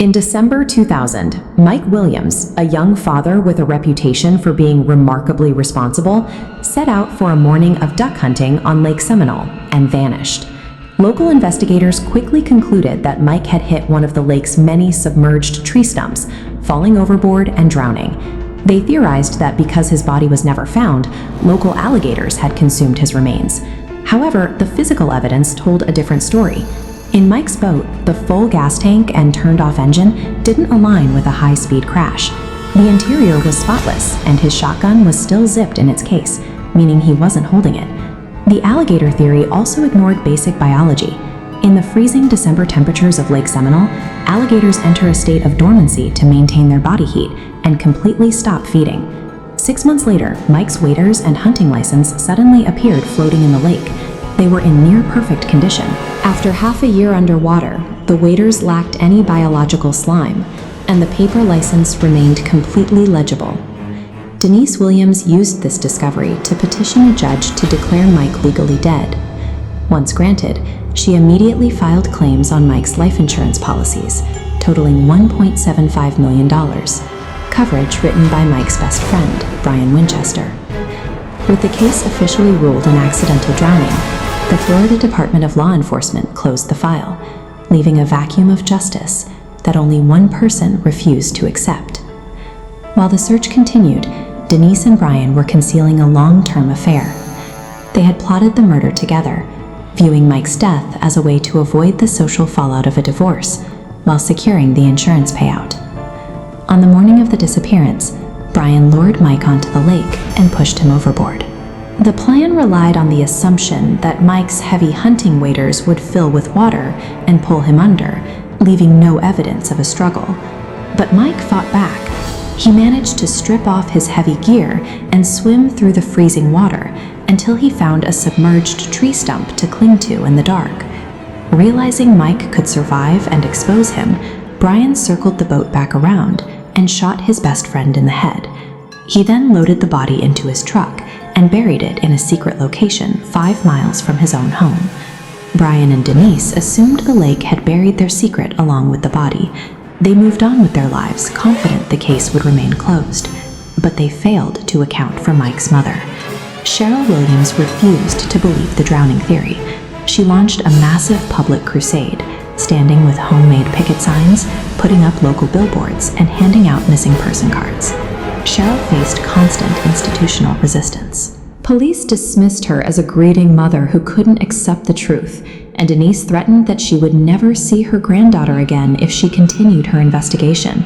In December 2000, Mike Williams, a young father with a reputation for being remarkably responsible, set out for a morning of duck hunting on Lake Seminole and vanished. Local investigators quickly concluded that Mike had hit one of the lake's many submerged tree stumps, falling overboard and drowning. They theorized that because his body was never found, local alligators had consumed his remains. However, the physical evidence told a different story. In Mike's boat, the full gas tank and turned-off engine didn't align with a high-speed crash. The interior was spotless, and his shotgun was still zipped in its case, meaning he wasn't holding it. The alligator theory also ignored basic biology. In the freezing December temperatures of Lake Seminole, alligators enter a state of dormancy to maintain their body heat and completely stop feeding. 6 months later, Mike's waders and hunting license suddenly appeared floating in the lake. They were in near-perfect condition. After half a year underwater, the waders lacked any biological slime, and the paper license remained completely legible. Denise Williams used this discovery to petition a judge to declare Mike legally dead. Once granted, she immediately filed claims on Mike's life insurance policies, totaling $1.75 million, coverage written by Mike's best friend, Brian Winchester. With the case officially ruled an accidental drowning, the Florida Department of Law Enforcement closed the file, leaving a vacuum of justice that only one person refused to accept. While the search continued, Denise and Brian were concealing a long-term affair. They had plotted the murder together, viewing Mike's death as a way to avoid the social fallout of a divorce while securing the insurance payout. On the morning of the disappearance, Brian lured Mike onto the lake and pushed him overboard. The plan relied on the assumption that Mike's heavy hunting waders would fill with water and pull him under, leaving no evidence of a struggle. But Mike fought back. He managed to strip off his heavy gear and swim through the freezing water until he found a submerged tree stump to cling to in the dark. Realizing Mike could survive and expose him, Brian circled the boat back around and shot his best friend in the head. He then loaded the body into his truck and buried it in a secret location 5 miles from his own home. Brian and Denise assumed the lake had buried their secret along with the body. They moved on with their lives, confident the case would remain closed. But they failed to account for Mike's mother. Cheryl Williams refused to believe the drowning theory. She launched a massive public crusade, standing with homemade picket signs, putting up local billboards, and handing out missing person cards. Cheryl faced constant institutional resistance. Police dismissed her as a grieving mother who couldn't accept the truth, and Denise threatened that she would never see her granddaughter again if she continued her investigation.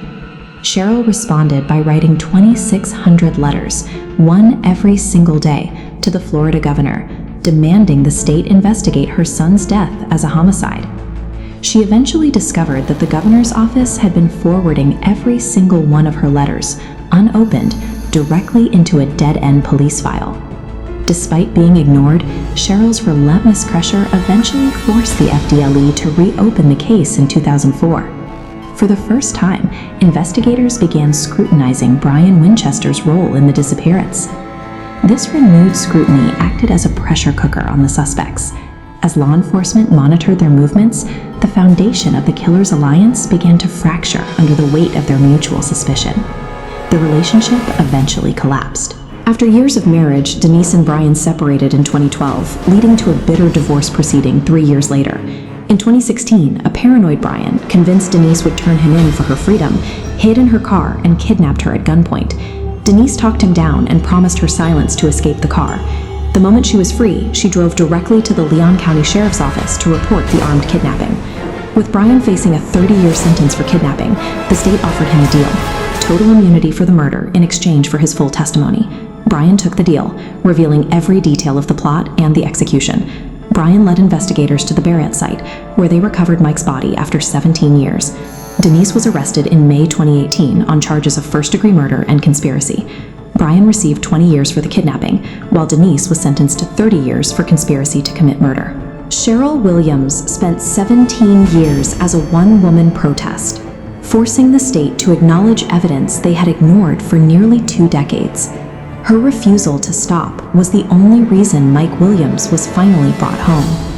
Cheryl responded by writing 2,600 letters, one every single day, to the Florida governor, demanding the state investigate her son's death as a homicide. She eventually discovered that the governor's office had been forwarding every single one of her letters, unopened, directly into a dead-end police file. Despite being ignored, Cheryl's relentless pressure eventually forced the FDLE to reopen the case in 2004. For the first time, investigators began scrutinizing Brian Winchester's role in the disappearance. This renewed scrutiny acted as a pressure cooker on the suspects. As law enforcement monitored their movements, the foundation of the killer's alliance began to fracture under the weight of their mutual suspicion. The relationship eventually collapsed. After years of marriage, Denise and Brian separated in 2012, leading to a bitter divorce proceeding 3 years later. In 2016, a paranoid Brian, convinced Denise would turn him in for her freedom, hid in her car and kidnapped her at gunpoint. Denise talked him down and promised her silence to escape the car. The moment she was free, she drove directly to the Leon County Sheriff's Office to report the armed kidnapping. With Brian facing a 30-year sentence for kidnapping, the state offered him a deal: total immunity for the murder in exchange for his full testimony. Brian took the deal, revealing every detail of the plot and the execution. Brian led investigators to the burial site, where they recovered Mike's body after 17 years. Denise was arrested in May 2018 on charges of first-degree murder and conspiracy. Brian received 20 years for the kidnapping, while Denise was sentenced to 30 years for conspiracy to commit murder. Cheryl Williams spent 17 years as a one-woman protest, forcing the state to acknowledge evidence they had ignored for nearly 2 decades. Her refusal to stop was the only reason Mike Williams was finally brought home.